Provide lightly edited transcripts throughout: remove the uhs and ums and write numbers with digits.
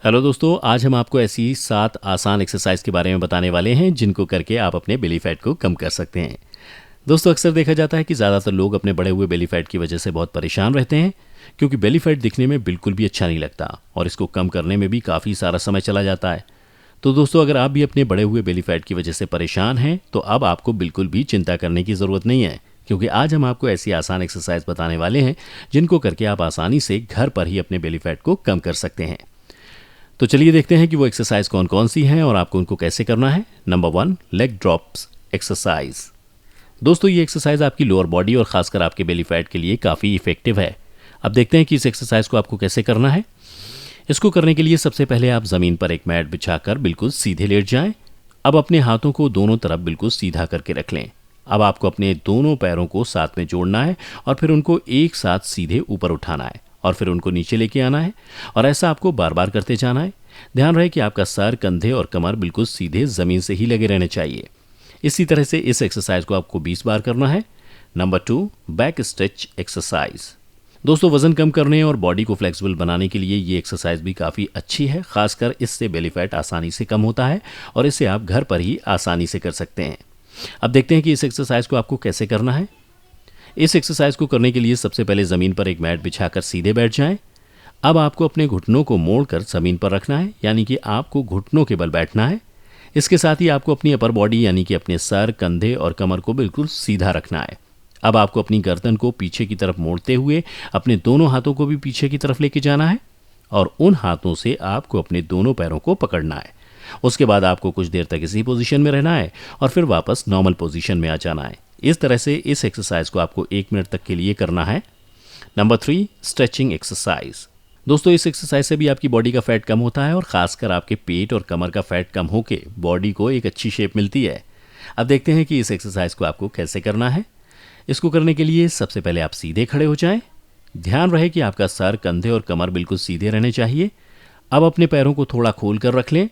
Hello दोस्तों, आज हम आपको ऐसी 7 आसान एक्सरसाइज के बारे में बताने वाले हैं जिनको करके आप अपने बेली फैट को कम कर सकते हैं। दोस्तों, अक्सर देखा जाता है कि ज़्यादातर लोग अपने बढ़े हुए बेली फैट की वजह से बहुत परेशान रहते हैं, क्योंकि बेली फैट दिखने में बिल्कुल भी अच्छा नहीं लगता और इसको कम करने में भी काफ़ी सारा समय चला जाता है। तो दोस्तों, अगर आप भी अपने बढ़े हुए बेली फैट की वजह से परेशान हैं तो अब आपको बिल्कुल भी चिंता करने की ज़रूरत नहीं है, क्योंकि आज हम आपको ऐसी आसान एक्सरसाइज बताने वाले हैं जिनको करके आप आसानी से घर पर ही अपने बेली फैट को कम कर सकते हैं। तो चलिए देखते हैं कि वो एक्सरसाइज कौन कौन सी हैं और आपको उनको कैसे करना है। Number 1, leg drops exercise. दोस्तों, ये एक्सरसाइज आपकी लोअर बॉडी और खासकर आपके बेली फैट के लिए काफ़ी इफेक्टिव है। अब देखते हैं कि इस एक्सरसाइज को आपको कैसे करना है। इसको करने के लिए सबसे पहले आप ज़मीन पर एक मैट बिछाकर बिल्कुल सीधे लेट जाएं। अब अपने हाथों को दोनों तरफ बिल्कुल सीधा करके रख लें। अब आपको अपने दोनों पैरों को साथ में जोड़ना है और फिर उनको एक साथ सीधे ऊपर उठाना है और फिर उनको नीचे लेके आना है और ऐसा आपको बार बार करते जाना है। ध्यान रहे कि आपका सर, कंधे और कमर बिल्कुल सीधे ज़मीन से ही लगे रहने चाहिए। इसी तरह से इस एक्सरसाइज को आपको 20 बार करना है। Number 2, back stretch exercise. दोस्तों, वजन कम करने और बॉडी को फ्लेक्सिबल बनाने के लिए ये एक्सरसाइज भी काफ़ी अच्छी है। खासकर इससे बेली फैट आसानी से कम होता है और इसे आप घर पर ही आसानी से कर सकते हैं। अब देखते हैं कि इस एक्सरसाइज को आपको कैसे करना है। इस एक्सरसाइज को करने के लिए सबसे पहले ज़मीन पर एक मैट बिछाकर सीधे बैठ जाएं। अब आपको अपने घुटनों को मोड़कर ज़मीन पर रखना है, यानी कि आपको घुटनों के बल बैठना है। इसके साथ ही आपको अपनी अपर बॉडी यानी कि अपने सर, कंधे और कमर को बिल्कुल सीधा रखना है। अब आपको अपनी गर्दन को पीछे की तरफ मोड़ते हुए अपने दोनों हाथों को भी पीछे की तरफ लेके जाना है और उन हाथों से आपको अपने दोनों पैरों को पकड़ना है। उसके बाद आपको कुछ देर तक इसी पोजीशन में रहना है और फिर वापस नॉर्मल पोजीशन में आ जाना है। इस तरह से इस एक्सरसाइज को आपको 1 मिनट तक के लिए करना है। Number 3, stretching exercise. दोस्तों, इस एक्सरसाइज से भी आपकी बॉडी का फैट कम होता है और खासकर आपके पेट और कमर का फैट कम होकर बॉडी को एक अच्छी शेप मिलती है। अब देखते हैं कि इस एक्सरसाइज को आपको कैसे करना है। इसको करने के लिए सबसे पहले आप सीधे खड़े हो जाएं। ध्यान रहे कि आपका सर, कंधे और कमर बिल्कुल सीधे रहने चाहिए। अब अपने पैरों को थोड़ा खोल कर रख लें।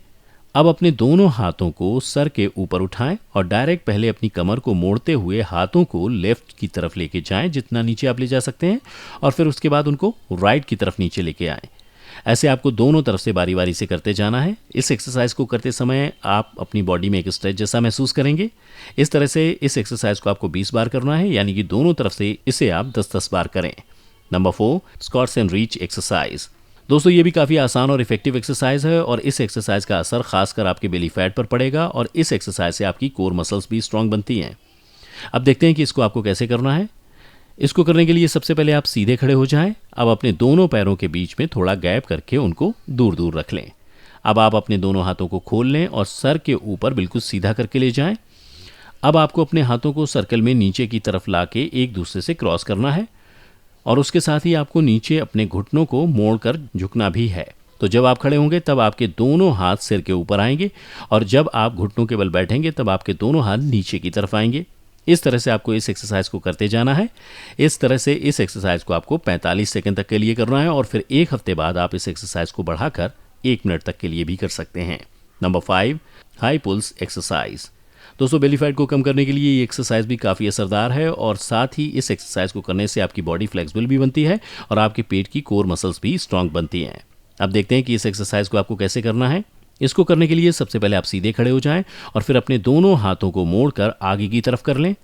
अब अपने दोनों हाथों को सर के ऊपर उठाएं और डायरेक्ट पहले अपनी कमर को मोड़ते हुए हाथों को लेफ्ट की तरफ लेके जाएं, जितना नीचे आप ले जा सकते हैं, और फिर उसके बाद उनको राइट की तरफ नीचे लेके आएं। ऐसे आपको दोनों तरफ से बारी बारी से करते जाना है। इस एक्सरसाइज को करते समय आप अपनी बॉडी में एक स्ट्रेच जैसा महसूस करेंगे। इस तरह से इस एक्सरसाइज को आपको 20 बार करना है, यानी कि दोनों तरफ से इसे आप 10-10 बार करें। Number 4, squats and reach exercise. दोस्तों, ये भी काफ़ी आसान और इफेक्टिव एक्सरसाइज है और इस एक्सरसाइज का असर खासकर आपके बेली फैट पर पड़ेगा और इस एक्सरसाइज से आपकी कोर मसल्स भी स्ट्रांग बनती हैं। अब देखते हैं कि इसको आपको कैसे करना है। इसको करने के लिए सबसे पहले आप सीधे खड़े हो जाएं। अब अपने दोनों पैरों के बीच में थोड़ा गैप करके उनको दूर दूर रख लें। अब आप अपने दोनों हाथों को खोल लें और सर के ऊपर बिल्कुल सीधा करके ले जाएं। अब आपको अपने हाथों को सर्कल में नीचे की तरफ ला के एक दूसरे से क्रॉस करना है और उसके साथ ही आपको नीचे अपने घुटनों को मोड़कर झुकना भी है। तो जब आप खड़े होंगे तब आपके दोनों हाथ सिर के ऊपर आएंगे और जब आप घुटनों के बल बैठेंगे तब आपके दोनों हाथ नीचे की तरफ आएंगे। इस तरह से आपको इस एक्सरसाइज को करते जाना है। इस तरह से इस एक्सरसाइज को आपको 45 सेकंड तक के लिए करना है और फिर 1 हफ्ते बाद आप इस एक्सरसाइज को बढ़ाकर 1 मिनट तक के लिए भी कर सकते हैं। Number 5, high pulls exercise. दोस्तों, बेली फैट को कम करने के लिए ये एक्सरसाइज भी काफ़ी असरदार है और साथ ही इस एक्सरसाइज को करने से आपकी बॉडी फ्लेक्सिबल भी बनती है और आपके पेट की कोर मसल्स भी स्ट्रांग बनती हैं। अब देखते हैं कि इस एक्सरसाइज को आपको कैसे करना है। इसको करने के लिए सबसे पहले आप सीधे खड़े हो जाएं और फिर अपने दोनों हाथों को मोड़कर आगे की तरफ कर लें।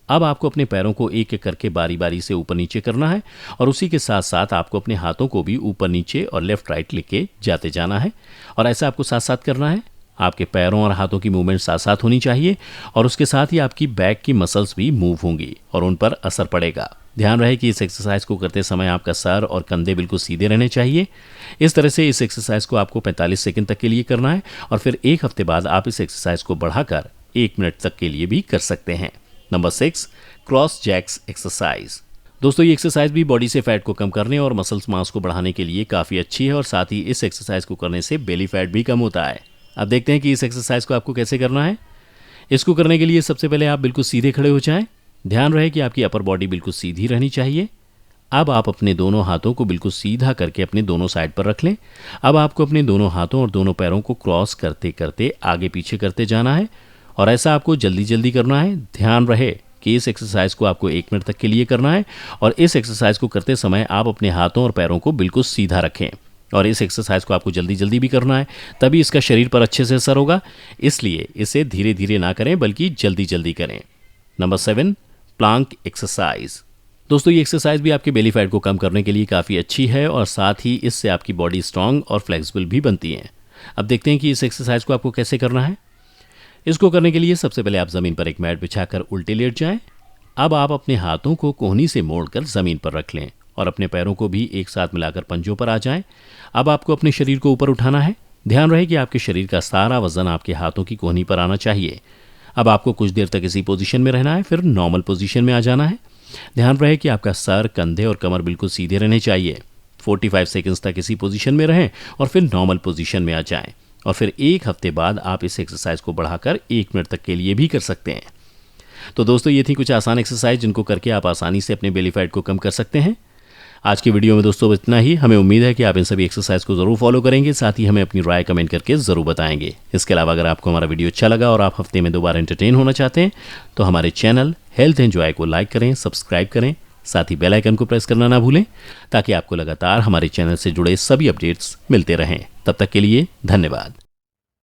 अब आपको अपने पैरों को एक एक करके बारी बारी से ऊपर नीचे करना है और उसी के साथ साथ आपको अपने हाथों को भी ऊपर नीचे और लेफ्ट राइट लेके जाते जाना है और ऐसा आपको साथ साथ करना है। आपके पैरों और हाथों की मूवमेंट साथ साथ होनी चाहिए और उसके साथ ही आपकी बैक की मसल्स भी मूव होंगी और उन पर असर पड़ेगा। ध्यान रहे कि इस एक्सरसाइज को करते समय आपका सर और कंधे बिल्कुल सीधे रहने चाहिए। इस तरह से इस एक्सरसाइज को आपको 45 सेकंड तक के लिए करना है और फिर 1 हफ्ते बाद आप इस एक्सरसाइज को बढ़ाकर 1 मिनट तक के लिए भी कर सकते हैं। Number 6, cross jacks exercise. दोस्तों, ये एक्सरसाइज भी बॉडी से फैट को कम करने और मसल्स मास को बढ़ाने के लिए काफ़ी अच्छी है और साथ ही इस एक्सरसाइज को करने से बेली फैट भी कम होता है। अब देखते हैं कि इस एक्सरसाइज को आपको कैसे करना है। इसको करने के लिए सबसे पहले आप बिल्कुल सीधे खड़े हो जाएं। ध्यान रहे कि आपकी अपर बॉडी बिल्कुल सीधी रहनी चाहिए। अब आप अपने दोनों हाथों को बिल्कुल सीधा करके अपने दोनों साइड पर रख लें। अब आपको अपने दोनों हाथों और दोनों पैरों को क्रॉस करते करते आगे पीछे करते जाना है और ऐसा आपको जल्दी जल्दी करना है। ध्यान रहे कि इस एक्सरसाइज को आपको 1 मिनट तक के लिए करना है और इस एक्सरसाइज को करते समय आप अपने हाथों और पैरों को बिल्कुल सीधा रखें। और इस एक्सरसाइज को आपको जल्दी जल्दी भी करना है, तभी इसका शरीर पर अच्छे से असर होगा। इसलिए इसे धीरे धीरे ना करें बल्कि जल्दी जल्दी करें। Number 7, Planck exercise. दोस्तों ये एक्सरसाइज भी आपके बेली फैट को कम करने के लिए काफ़ी अच्छी है और साथ ही इससे आपकी बॉडी स्ट्रांग और फ्लेक्सिबल भी बनती है। अब देखते हैं कि इस एक्सरसाइज को आपको कैसे करना है। इसको करने के लिए सबसे पहले आप ज़मीन पर एक मैट बिछाकर उल्टे लेट जाएं। अब आप अपने हाथों को कोहनी से मोड़कर ज़मीन पर रख लें और अपने पैरों को भी एक साथ मिलाकर पंजों पर आ जाएं। अब आपको अपने शरीर को ऊपर उठाना है। ध्यान रहे कि आपके शरीर का सारा वजन आपके हाथों की कोहनी पर आना चाहिए। अब आपको कुछ देर तक इसी पोजीशन में रहना है, फिर नॉर्मल पोजीशन में आ जाना है। ध्यान रहे कि आपका सर, कंधे और कमर बिल्कुल सीधे रहने चाहिए। 45 सेकंड्स तक इसी पोजीशन में रहें और फिर नॉर्मल पोजीशन में आ जाएं। और फिर एक हफ्ते बाद आप इस एक्सरसाइज को बढ़ाकर 1 मिनट तक के लिए भी कर सकते हैं। तो दोस्तों ये थी कुछ आसान एक्सरसाइज जिनको करके आप आसानी से अपने बेली फैट को कम कर सकते हैं। आज की वीडियो में दोस्तों इतना ही। हमें उम्मीद है कि आप इन सभी एक्सरसाइज को जरूर फॉलो करेंगे, साथ ही हमें अपनी राय कमेंट करके जरूर बताएंगे। इसके अलावा अगर आपको हमारा वीडियो अच्छा लगा और आप हफ्ते में 2 बार एंटरटेन होना चाहते हैं तो हमारे चैनल हेल्थ एंजॉय को लाइक करें, सब्सक्राइब करें, साथ ही बेल आइकन को प्रेस करना ना भूलें ताकि आपको लगातार हमारे चैनल से जुड़े सभी अपडेट्स मिलते रहें। तब तक के लिए धन्यवाद।